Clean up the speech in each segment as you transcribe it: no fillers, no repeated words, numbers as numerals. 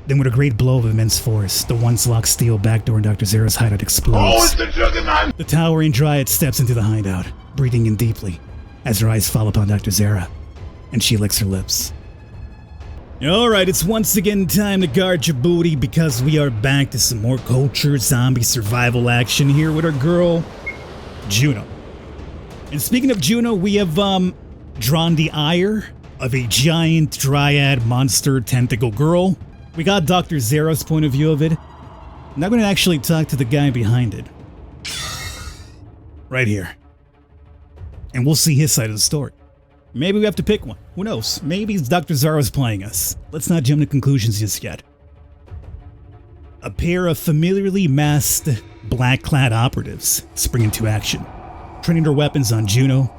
Then with a great blow of immense force, the once-locked steel back door in Dr. Zara's hideout explodes. Oh, it's the Juggernaut! The towering dryad steps into the hideout, breathing in deeply, as her eyes fall upon Dr. Zara, and she licks her lips. Alright, it's once again time to guard your booty because we are back to some more culture zombie survival action here with our girl, Juno. And speaking of Juno, we have drawn the ire of a giant dryad monster tentacle girl. We got Dr. Zara's point of view of it. Now I'm going to actually talk to the guy behind it. Right here. And we'll see his side of the story. Maybe we have to pick one. Who knows? Maybe it's Dr. Zara's playing us. Let's not jump to conclusions just yet. A pair of familiarly masked, black-clad operatives spring into action, training their weapons on Juno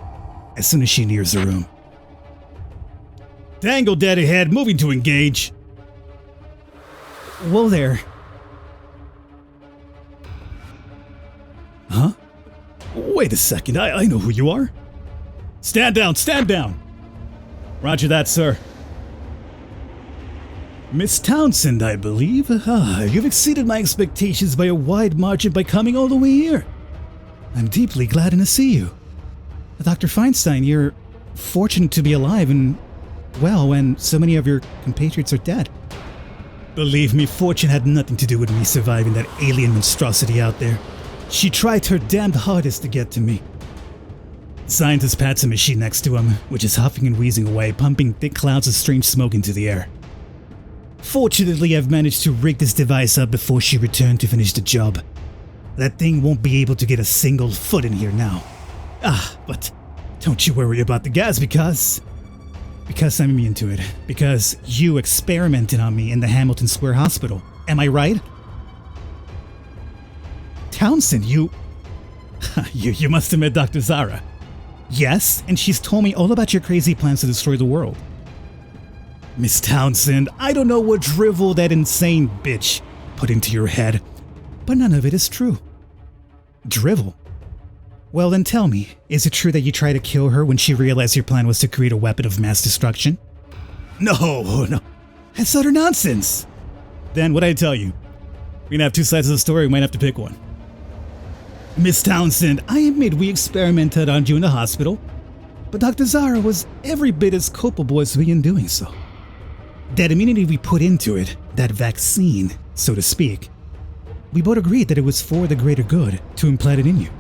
as soon as she nears the room. Tango dead ahead, moving to engage. Whoa there. Huh? Wait a second, I know who you are. Stand down, stand down! Roger that, sir. Miss Townsend, I believe. You've exceeded my expectations by a wide margin by coming all the way here. I'm deeply glad to see you. Dr. Feinstein, you're fortunate to be alive and well when so many of your compatriots are dead. Believe me, fortune had nothing to do with me surviving that alien monstrosity out there. She tried her damned hardest to get to me. The scientist pats a machine next to him, which is huffing and wheezing away, pumping thick clouds of strange smoke into the air. Fortunately, I've managed to rig this device up before she returned to finish the job. That thing won't be able to get a single foot in here now. But don't you worry about the gas because I'm immune to it. Because you experimented on me in the Hamilton Square Hospital. Am I right? Townsend, you must have met Dr. Zara. Yes, and she's told me all about your crazy plans to destroy the world. Miss Townsend, I don't know what drivel that insane bitch put into your head, but none of it is true. Drivel? Well then tell me, is it true that you tried to kill her when she realized your plan was to create a weapon of mass destruction? No. That's utter nonsense. Then what'd I tell you? We're gonna have two sides of the story, we might have to pick one. Miss Townsend, I admit we experimented on you in the hospital, but Dr. Zara was every bit as culpable as we in doing so. That immunity we put into it, that vaccine, so to speak, we both agreed that it was for the greater good to implant it in you.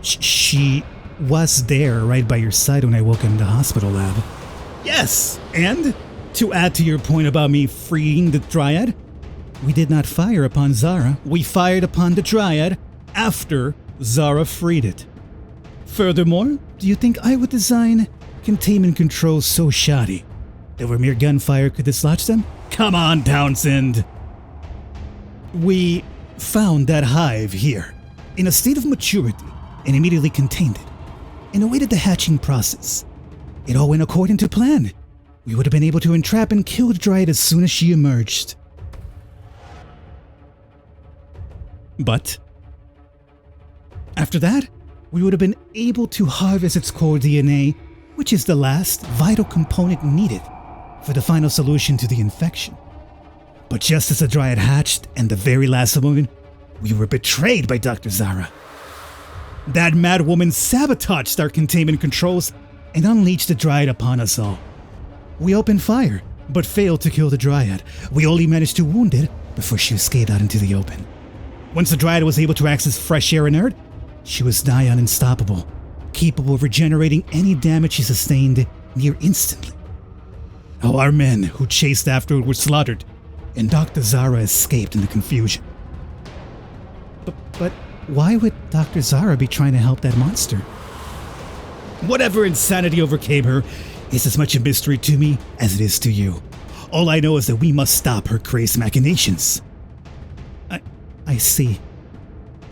She was there right by your side when I woke up in the hospital lab. Yes, and to add to your point about me freeing the Dryad, we did not fire upon Zara, we fired upon the Dryad after Zara freed it. Furthermore, do you think I would design containment controls so shoddy that where mere gunfire could dislodge them? Come on, Townsend! We found that hive here, in a state of maturity, and immediately contained it, and awaited the hatching process. It all went according to plan. We would have been able to entrap and kill the Dryad as soon as she emerged. But after that, we would have been able to harvest its core DNA, which is the last vital component needed for the final solution to the infection. But just as the Dryad hatched and the very last moment, we were betrayed by Dr. Zara. That mad woman sabotaged our containment controls and unleashed the Dryad upon us all. We opened fire, but failed to kill the Dryad. We only managed to wound it before she escaped out into the open. Once the Dryad was able to access fresh air and earth, she was nigh on unstoppable, capable of regenerating any damage she sustained near instantly. All our men who chased after it were slaughtered, and Dr. Zara escaped in the confusion. But why would Dr. Zara be trying to help that monster? Whatever insanity overcame her is as much a mystery to me as it is to you. All I know is that we must stop her crazed machinations. I see.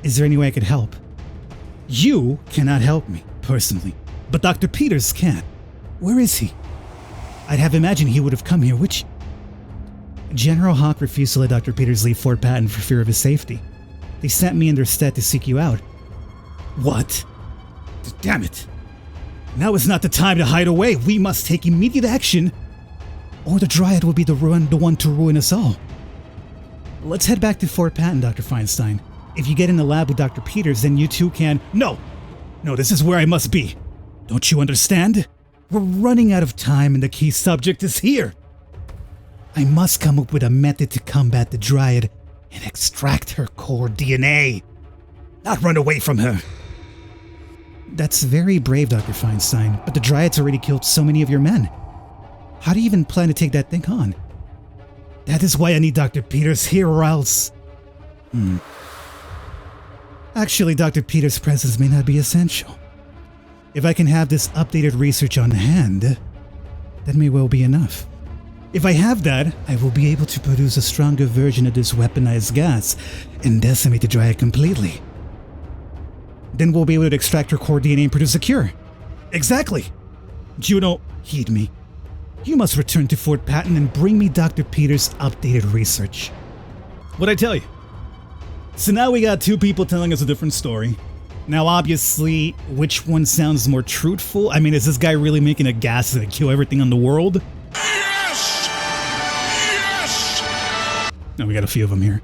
Is there any way I could help? You cannot help me, personally, but Dr. Peters can. Where is he? I'd have imagined he would have come here, which... General Hawk refused to let Dr. Peters leave Fort Patton for fear of his safety. They sent me in their stead to seek you out. What? Damn it. Now is not the time to hide away. We must take immediate action or the Dryad will be the one to ruin us all. Let's head back to Fort Patton, Dr. Feinstein. If you get in the lab with Dr. Peters, then you two can— No, this is where I must be. Don't you understand? We're running out of time and the key subject is here. I must come up with a method to combat the Dryad and extract her core DNA, not run away from her. That's very brave, Dr. Feinstein, but the Dryad's already killed so many of your men. How do you even plan to take that thing on? That is why I need Dr. Peters here or else— Actually, Dr. Peters' presence may not be essential. If I can have this updated research on hand, that may well be enough. If I have that, I will be able to produce a stronger version of this weaponized gas and decimate the Dryad completely. Then we'll be able to extract her core DNA and produce a cure. Exactly! Juno, heed me. You must return to Fort Patton and bring me Dr. Peters' updated research. What'd I tell you? So now we got two people telling us a different story. Now obviously, which one sounds more truthful? I mean, is this guy really making a gas that kill everything in the world? Yes! Yes! Now we got a few of them here.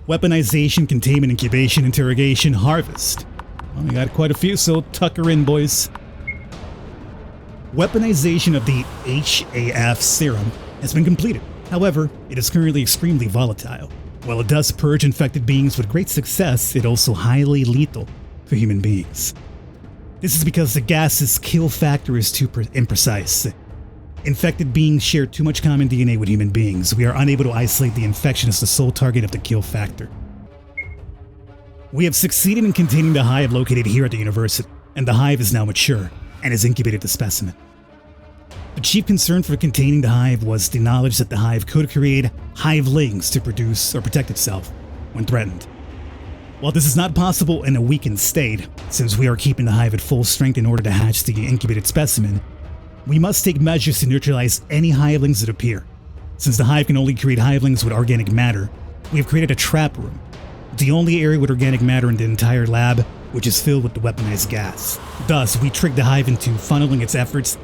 Weaponization, containment, incubation, interrogation, harvest. Well, we got quite a few, so tuck her in, boys. Weaponization of the HAF serum has been completed. However, it is currently extremely volatile. While it does purge infected beings with great success, it also highly lethal for human beings. This is because the gas's kill factor is too imprecise. Infected beings share too much common DNA with human beings. We are unable to isolate the infection as the sole target of the kill factor. We have succeeded in containing the hive located here at the university, and the hive is now mature and has incubated the specimen. The chief concern for containing the hive was the knowledge that the hive could create hivelings to produce or protect itself when threatened. While this is not possible in a weakened state, since we are keeping the hive at full strength in order to hatch the incubated specimen, we must take measures to neutralize any hivelings that appear. Since the hive can only create hivelings with organic matter, we have created a trap room, the only area with organic matter in the entire lab, which is filled with the weaponized gas. Thus, we trick the hive into funneling its efforts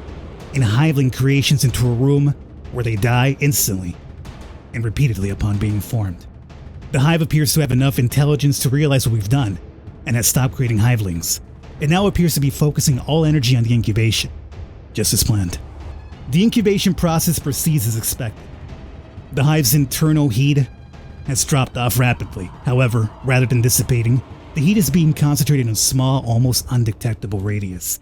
in hiveling creations into a room where they die instantly and repeatedly upon being formed. The hive appears to have enough intelligence to realize what we've done and has stopped creating hivelings. It now appears to be focusing all energy on the incubation, just as planned. The incubation process proceeds as expected. The hive's internal heat has dropped off rapidly. However, rather than dissipating, the heat is being concentrated in a small, almost undetectable radius.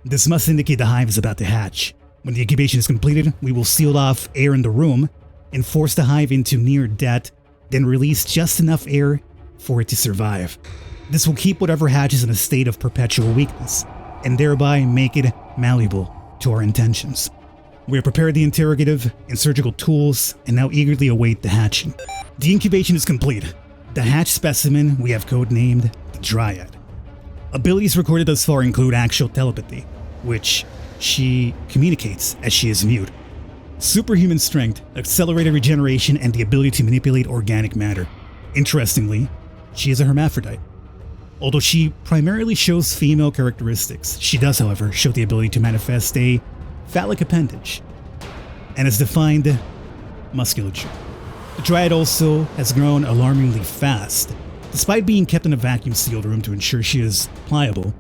This must indicate the hive is about to hatch. When the incubation is completed, we will seal off air in the room and force the hive into near death, then release just enough air for it to survive. This will keep whatever hatches in a state of perpetual weakness, and thereby make it malleable to our intentions. We have prepared the interrogative and surgical tools and now eagerly await the hatching. The incubation is complete. The hatched specimen we have codenamed the Dryad. Abilities recorded thus far include actual telepathy, which she communicates as she is mute, superhuman strength, accelerated regeneration, and the ability to manipulate organic matter. Interestingly, she is a hermaphrodite. Although she primarily shows female characteristics, she does, however, show the ability to manifest a phallic appendage and has defined musculature. The Dryad also has grown alarmingly fast. Despite being kept in a vacuum-sealed room to ensure she is pliable,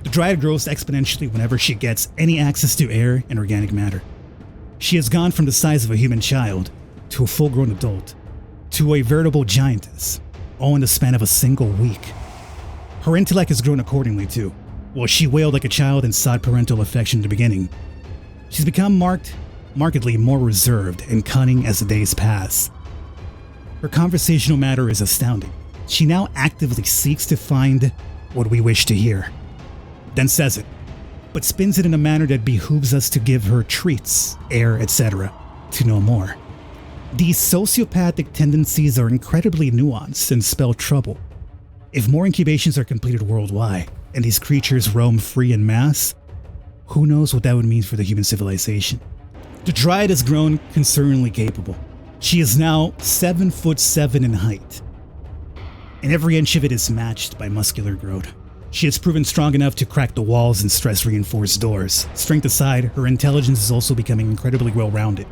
the Dryad grows exponentially whenever she gets any access to air and organic matter. She has gone from the size of a human child to a full-grown adult to a veritable giantess, all in the span of a single week. Her intellect has grown accordingly too. While she wailed like a child and sought parental affection in the beginning, she's become markedly more reserved and cunning as the days pass. Her conversational matter is astounding. She now actively seeks to find what we wish to hear, then says it, but spins it in a manner that behooves us to give her treats, air, etc., to know more. These sociopathic tendencies are incredibly nuanced and spell trouble. If more incubations are completed worldwide, and these creatures roam free en masse, who knows what that would mean for the human civilization. The Dryad has grown concerningly capable. She is now 7'7" in height, and every inch of it is matched by muscular growth. She has proven strong enough to crack the walls and stress-reinforced doors. Strength aside, her intelligence is also becoming incredibly well-rounded.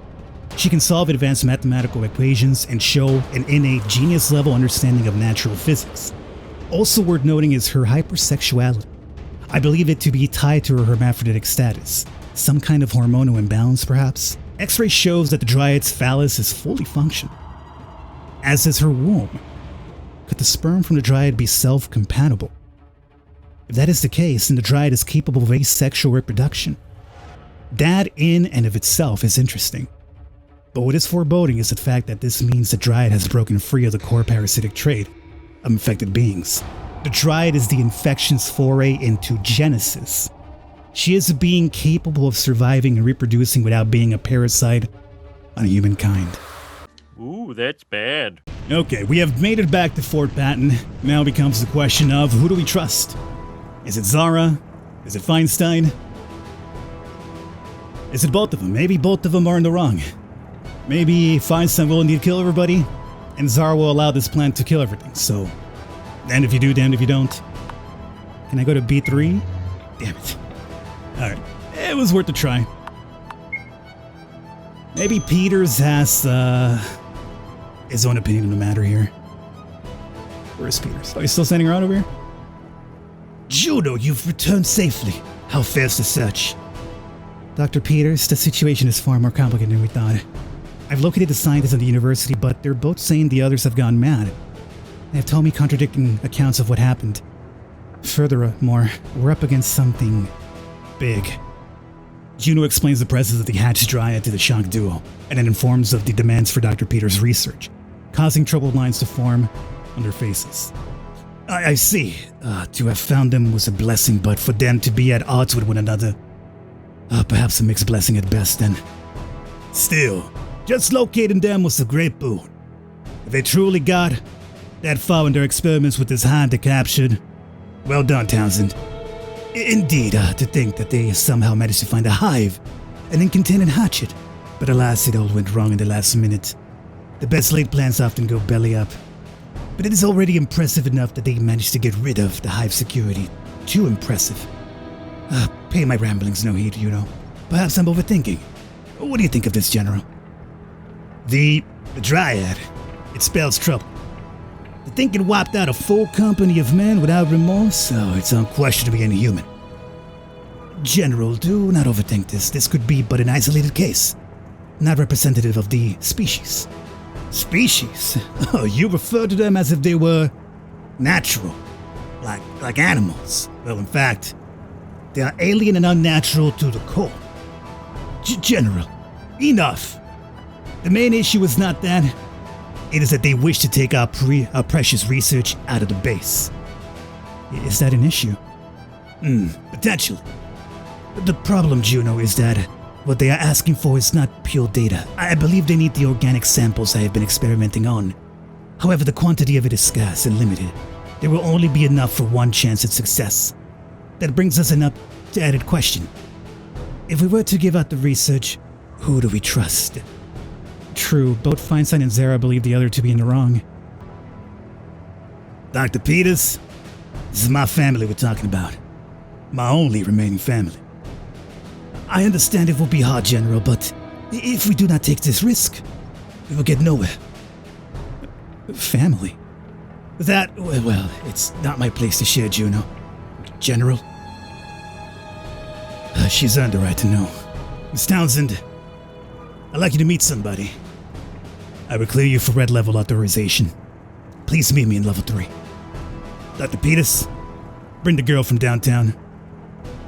She can solve advanced mathematical equations and show an innate genius-level understanding of natural physics. Also worth noting is her hypersexuality. I believe it to be tied to her hermaphroditic status. Some kind of hormonal imbalance, perhaps? X-ray shows that the Dryad's phallus is fully functional, as is her womb. Could the sperm from the Dryad be self-compatible? If that is the case, then the Dryad is capable of asexual reproduction. That in and of itself is interesting. But what is foreboding is the fact that this means the Dryad has broken free of the core parasitic trait of infected beings. The Dryad is the infection's foray into genesis. She is a being capable of surviving and reproducing without being a parasite on humankind. Ooh, that's bad. Okay, we have made it back to Fort Patton. Now becomes the question of who do we trust? Is it Zara? Is it Feinstein? Is it both of them? Maybe both of them are in the wrong. Maybe Feinstein will indeed kill everybody, and Zara will allow this plan to kill everything. So, damned if you do, damned if you don't. Can I go to B3? Damn it. Alright, it was worth a try. Maybe Peters has his own opinion on the matter here. Where is Peters? Oh, he's still standing around over here? Juno, you've returned safely. How fares the search? Dr. Peters, the situation is far more complicated than we thought. I've located the scientists at the university, but they're both saying the others have gone mad. They have told me contradicting accounts of what happened. Furthermore, we're up against something big. Juno explains the presence of the hatched Dryad to the shock duo, and then informs of the demands for Dr. Peters' research, causing troubled lines to form on their faces. I see. To have found them was a blessing, but for them to be at odds with one another, perhaps a mixed blessing at best then. Still, just locating them was a great boon. If they truly got that far in their experiments with this hive they captured, well done, Townsend. Indeed, to think that they somehow managed to find a hive and then contain and hatch it. But alas, it all went wrong in the last minute. The best laid plans often go belly up. But it is already impressive enough that they managed to get rid of the hive security. Too impressive. Pay my ramblings no heed, you know. Perhaps I'm overthinking. What do you think of this, General? The Dryad. It spells trouble. To think it wiped out a full company of men without remorse, it's unquestionably inhuman. General, do not overthink this. This could be but an isolated case, not representative of the species. Species? Oh, you refer to them as if they were natural, like animals. Well, in fact, they are alien and unnatural to the core. General, enough. The main issue is not that. It is that they wish to take our precious research out of the base. Is that an issue? Potentially. But the problem, Juno, is that what they are asking for is not pure data. I believe they need the organic samples I have been experimenting on. However, the quantity of it is scarce and limited. There will only be enough for one chance at success. That brings us an added question. If we were to give out the research, who do we trust? True, both Feinstein and Zara believe the other to be in the wrong. Dr. Peters, this is my family we're talking about. My only remaining family. I understand it will be hard, General, but if we do not take this risk, we will get nowhere. Family? That, well, it's not my place to share, Juno. General? She's earned the right to know. Miss Townsend, I'd like you to meet somebody. I will clear you for red level authorization. Please meet me in level 3. Dr. Peters, bring the girl from downtown.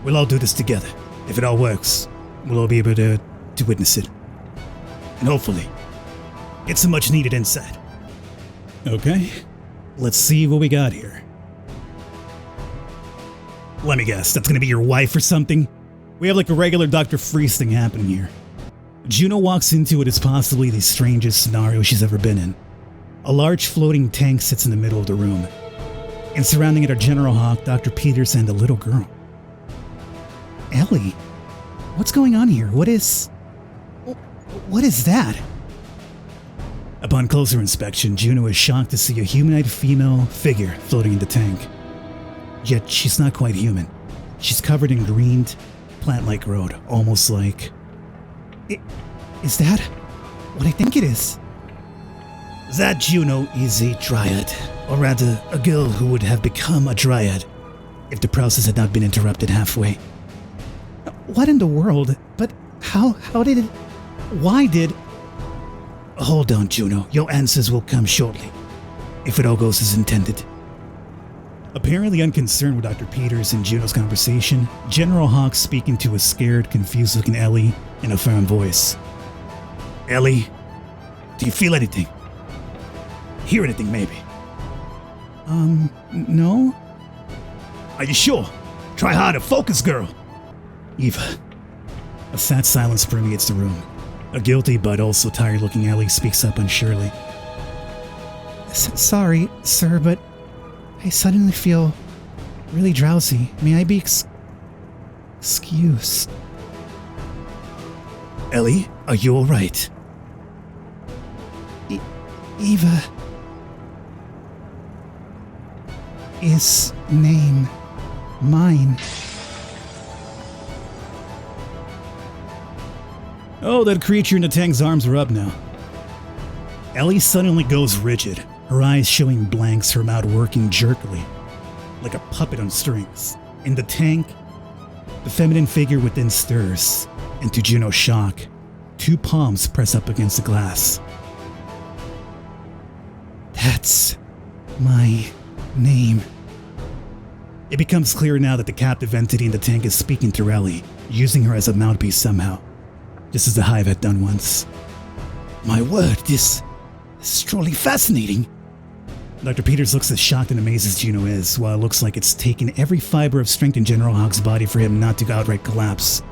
We'll all do this together. If it all works, we'll all be able to witness it. And hopefully, get some much needed insight. Okay, let's see what we got here. Let me guess, that's gonna be your wife or something? We have like a regular Dr. Freeze thing happening here. Juno walks into what is possibly the strangest scenario she's ever been in. A large floating tank sits in the middle of the room, and surrounding it are General Hawk, Dr. Peters, and a little girl. Ellie, what's going on here? What is that? Upon closer inspection, Juno is shocked to see a humanoid female figure floating in the tank. Yet she's not quite human. She's covered in green, plant-like growth, almost like... Is that what I think it is. That Juno is a dryad, or rather, a girl who would have become a dryad if the process had not been interrupted halfway. What in the world? But how did it... Why did... Hold on, Juno. Your answers will come shortly, if it all goes as intended. Apparently unconcerned with Dr. Peters and Juno's conversation, General Hawk speaking to a scared, confused-looking Ellie in a firm voice. Ellie, do you feel anything? Hear anything, maybe? No? Are you sure? Try harder. Focus, girl. Eva. A sad silence permeates the room. A guilty but also tired-looking Ellie speaks up unsurely. Sorry, sir, but I suddenly feel really drowsy. May I be excused? Ellie, are you all right? Eva is name mine. Oh, that creature in the tank's arms are up now. Ellie suddenly goes rigid, her eyes showing blanks, her mouth working jerkily, like a puppet on strings. In the tank, the feminine figure within stirs, and to Juno's shock, two palms press up against the glass. That's my name. It becomes clear now that the captive entity in the tank is speaking to Ellie, using her as a mouthpiece somehow, just as the Hive had done once. My word, this is truly fascinating. Dr. Peters looks as shocked and amazed as Juno is, while it looks like it's taken every fiber of strength in General Hawk's body for him not to outright collapse.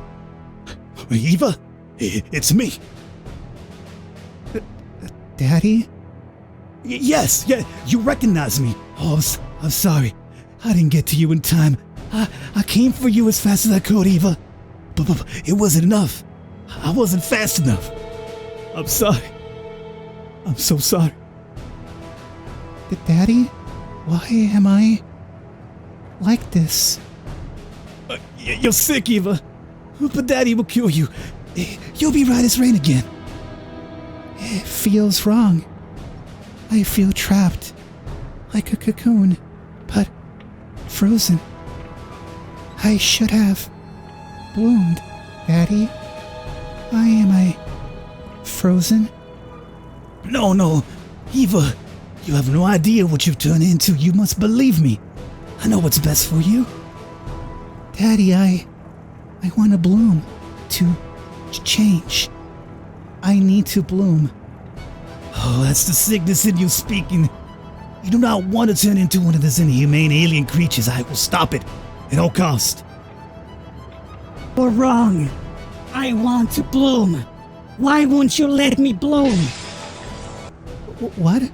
Eva? It's me. Daddy? Yes, you recognize me. Oh, I'm sorry. I didn't get to you in time. I came for you as fast as I could, Eva. But it wasn't enough. I wasn't fast enough. I'm sorry. I'm so sorry. Daddy? Why am I like this? You're sick, Eva. But Daddy will cure you. You'll be right as rain again. It feels wrong. I feel trapped, like a cocoon, but frozen. I should have bloomed, Daddy. Why am I frozen? No, Eva. You have no idea what you've turned into. You must believe me. I know what's best for you. Daddy, I want to bloom, to change. I need to bloom. Oh, that's the sickness in you speaking. You do not want to turn into one of those inhumane alien creatures. I will stop it at all cost. You're wrong. I want to bloom. Why won't you let me bloom? What?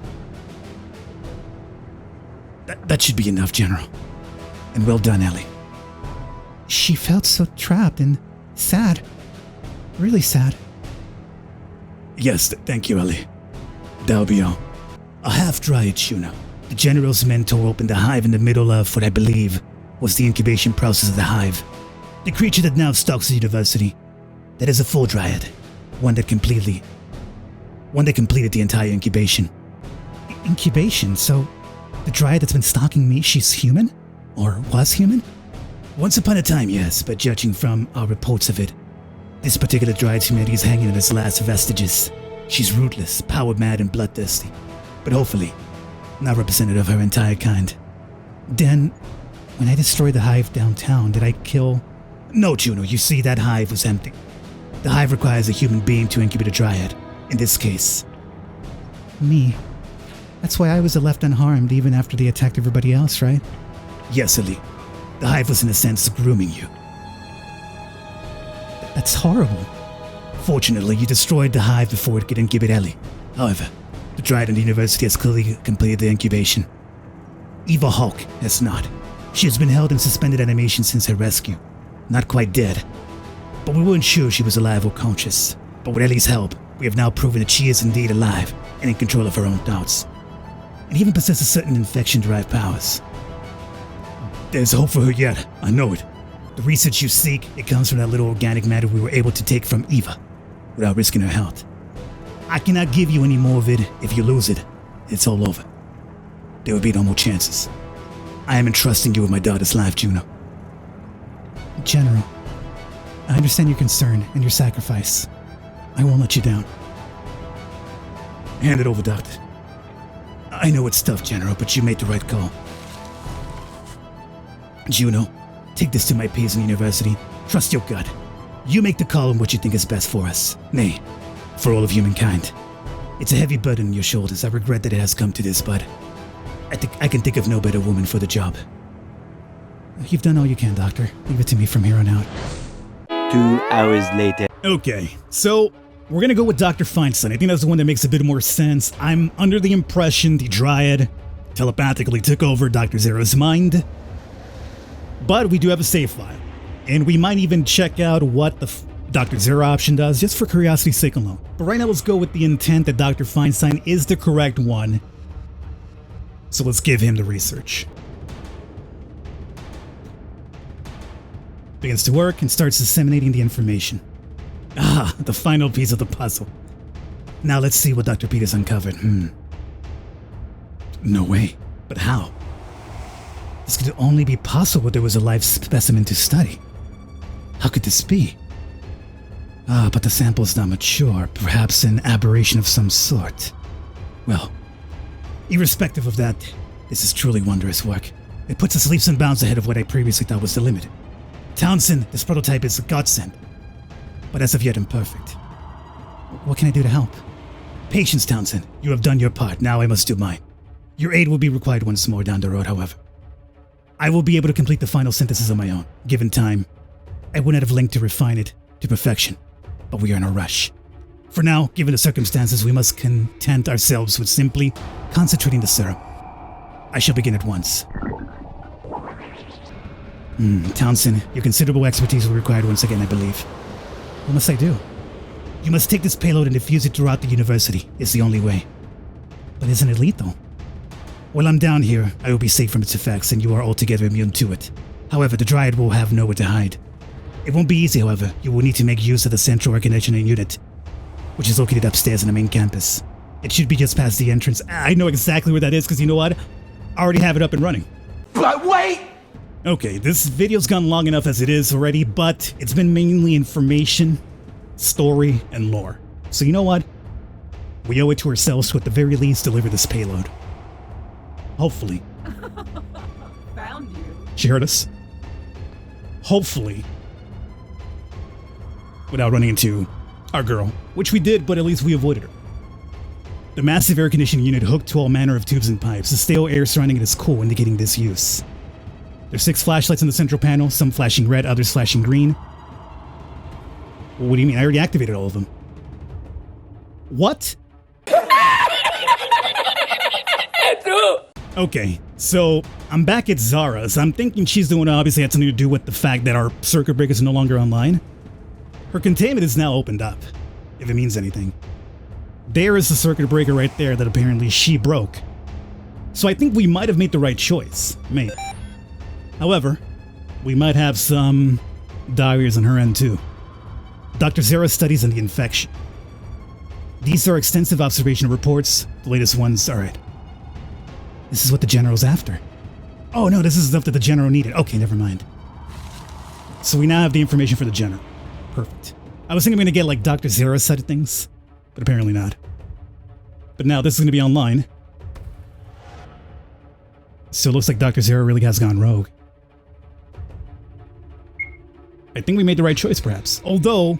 That should be enough, General. And well done, Ellie. She felt so trapped and sad. Really sad. Yes, thank you, Ellie. That'll be all. A half-dryad Juno. The General's men tore open the Hive in the middle of what I believe was the incubation process of the Hive. The creature that now stalks the university. That is a full dryad. One that completed the entire incubation. Incubation? So, the dryad that's been stalking me, she's human? Or was human? Once upon a time, yes, but judging from our reports of it, this particular dryad's humanity is hanging on its last vestiges. She's ruthless, power-mad, and bloodthirsty, but hopefully not representative of her entire kind. Then, when I destroyed the Hive downtown, did I kill... No, Juno, you see, that Hive was empty. The Hive requires a human being to incubate a dryad. In this case, me. That's why I was left unharmed even after they attacked everybody else, right? Yes, Ellie. The Hive was in a sense grooming you. That's horrible. Fortunately, you destroyed the Hive before it could incubate Ellie. However, the dryad in the university has clearly completed the incubation. Eva Hawk has not. She has been held in suspended animation since her rescue. Not quite dead, but we weren't sure she was alive or conscious. But with Ellie's help, we have now proven that she is indeed alive and in control of her own thoughts, and even possesses certain infection-derived powers. There's hope for her yet, I know it. The research you seek, it comes from that little organic matter we were able to take from Eva, without risking her health. I cannot give you any more of it. If you lose it, it's all over. There will be no more chances. I am entrusting you with my daughter's life, Juno. General, I understand your concern and your sacrifice. I won't let you down. Hand it over, Doctor. I know it's tough, General, but you made the right call. Juno, take this to my peers in the university. Trust your gut. You make the call on what you think is best for us. Nay, for all of humankind. It's a heavy burden on your shoulders. I regret that it has come to this, but I can think of no better woman for the job. You've done all you can, Doctor. Leave it to me from here on out. 2 hours later. Okay, so we're gonna go with Dr. Feinstein. I think that's the one that makes a bit more sense. I'm under the impression the Dryad telepathically took over Dr. Zero's mind. But we do have a save file. And we might even check out what the Dr. Zero option does, just for curiosity's sake alone. But right now, let's go with the intent that Dr. Feinstein is the correct one. So let's give him the research. Begins to work and starts disseminating the information. Ah, the final piece of the puzzle. Now let's see what Dr. Peters uncovered. No way. But how? This could only be possible if there was a live specimen to study. How could this be? Ah, but the sample's not mature. Perhaps an aberration of some sort. Well, irrespective of that, this is truly wondrous work. It puts us leaps and bounds ahead of what I previously thought was the limit. Townsend, this prototype is a godsend, but as of yet imperfect. What can I do to help? Patience, Townsend. You have done your part. Now I must do mine. Your aid will be required once more down the road, however. I will be able to complete the final synthesis on my own. Given time, I would not have linked to refine it to perfection, but we are in a rush. For now, given the circumstances, we must content ourselves with simply concentrating the serum. I shall begin at once. Townsend, your considerable expertise will be required once again, I believe. What must I do? You must take this payload and diffuse it throughout the university. It's the only way. But isn't it lethal? While I'm down here, I will be safe from its effects, and you are altogether immune to it. However, the Dryad will have nowhere to hide. It won't be easy, however. You will need to make use of the central air conditioning unit, which is located upstairs in the main campus. It should be just past the entrance. I know exactly where that is, because you know what? I already have it up and running. But wait! Okay, this video's gone long enough as it is already, but it's been mainly information, story, and lore. So you know what? We owe it to ourselves to at the very least deliver this payload. Hopefully. Found you. She heard us. Hopefully. Without running into our girl, which we did, but at least we avoided her. The massive air conditioning unit hooked to all manner of tubes and pipes. The stale air surrounding it is cool, indicating disuse. There's 6 flashlights in the central panel, some flashing red, others flashing green. What do you mean? I already activated all of them. What? Okay, so I'm back at Zara's. I'm thinking she's the one who obviously had something to do with the fact that our circuit breaker is no longer online. Her containment is now opened up, if it means anything. There is the circuit breaker right there that apparently she broke. So I think we might have made the right choice. Maybe. However, we might have some diaries on her end too. Dr. Zara's studies on the infection. These are extensive observation reports. The latest ones, alright. This is what the General's after. Oh no, this is stuff that the General needed. Okay, never mind. So we now have the information for the General. Perfect. I was thinking I'm going to get like Dr. Zara's side of things, but apparently not. But now this is going to be online. So it looks like Dr. Zara really has gone rogue. I think we made the right choice, perhaps. Although,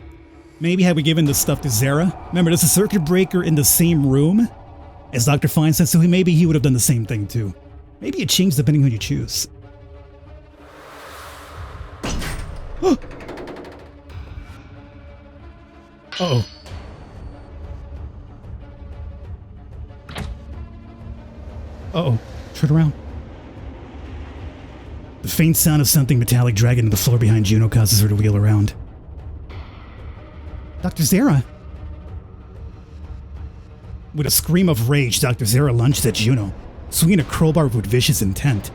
maybe had we given the stuff to Zara, remember there's a circuit breaker in the same room as Dr. Feinstein, so maybe he would have done the same thing too. Maybe it changed depending who you choose. Uh-oh. Uh-oh. Turn around. The faint sound of something metallic dragging to the floor behind Juno causes her to wheel around. Dr. Zara! With a scream of rage, Dr. Zara lunged at Juno, swinging a crowbar with vicious intent.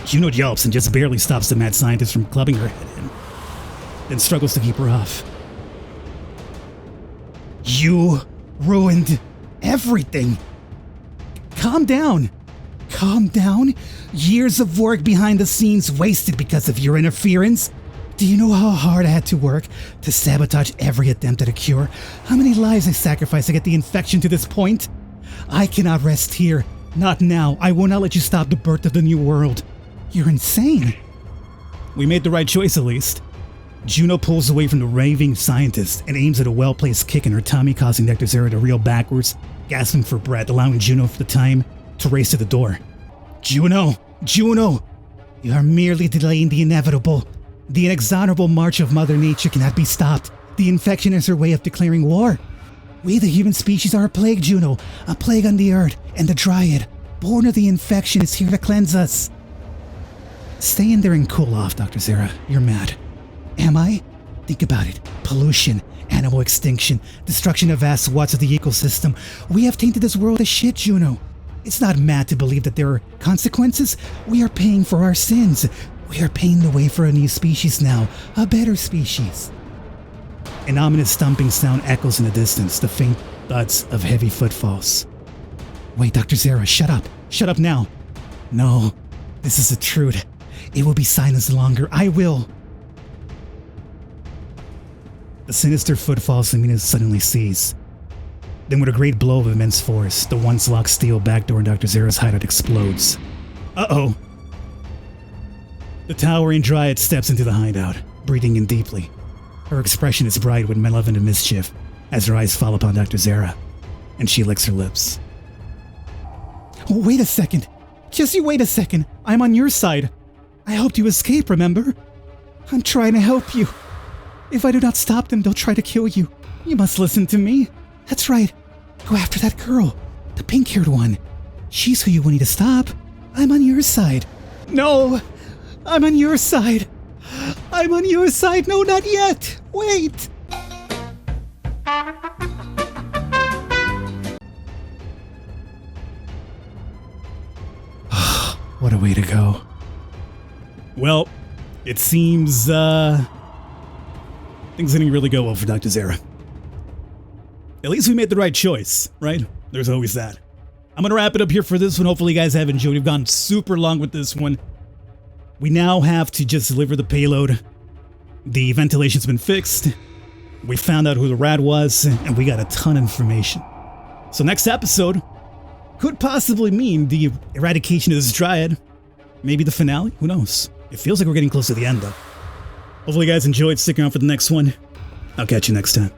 Juno yelps and just barely stops the mad scientist from clubbing her head in, then struggles to keep her off. You ruined everything. Calm down. Calm down. Years of work behind the scenes wasted because of your interference. Do you know how hard I had to work to sabotage every attempt at a cure? How many lives I sacrificed to get the infection to this point? I cannot rest here. Not now. I will not let you stop the birth of the new world. You're insane. We made the right choice, at least. Juno pulls away from the raving scientist and aims at a well-placed kick in her tummy, causing Dr. Zera to reel backwards, gasping for breath, allowing Juno for the time to race to the door. Juno! Juno! You are merely delaying the inevitable. The inexorable march of Mother Nature cannot be stopped. The infection is her way of declaring war. We, the human species, are a plague, Juno. A plague on the earth, and the Dryad, born of the infection, is here to cleanse us. Stay in there and cool off, Dr. Zera. You're mad. Am I? Think about it. Pollution, animal extinction, destruction of vast swaths of the ecosystem. We have tainted this world as shit, Juno. It's not mad to believe that there are consequences. We are paying for our sins. We are paving the way for a new species now. A better species. An ominous stomping sound echoes in the distance, the faint thuds of heavy footfalls. Wait, Dr. Zera, shut up. Shut up now. No, this is the truth. It will be silenced longer. I will. The sinister footfalls suddenly cease. Then with a great blow of immense force, the once locked steel back door in Dr. Zera's hideout explodes. Uh-oh. The towering Dryad steps into the hideout, breathing in deeply. Her expression is bright with malevolent mischief as her eyes fall upon Dr. Zera, and she licks her lips. Wait a second. Just you wait a second. I'm on your side. I helped you escape, remember? I'm trying to help you. If I do not stop them, they'll try to kill you. You must listen to me. That's right. Go after that girl. The pink-haired one. She's who you will need to stop. I'm on your side. No! I'm on your side. I'm on your side. No, not yet. Wait. What a way to go. Well, it seems, things didn't really go well for Dr. Zera. At least we made the right choice, right? There's always that. I'm gonna wrap it up here for this one. Hopefully you guys have enjoyed. We've gone super long with this one. We now have to just deliver the payload. The ventilation's been fixed. We found out who the rat was, and we got a ton of information. So next episode could possibly mean the eradication of this Dryad. Maybe the finale? Who knows? It feels like we're getting close to the end, though. Hopefully you guys enjoyed. Stick around for the next one. I'll catch you next time.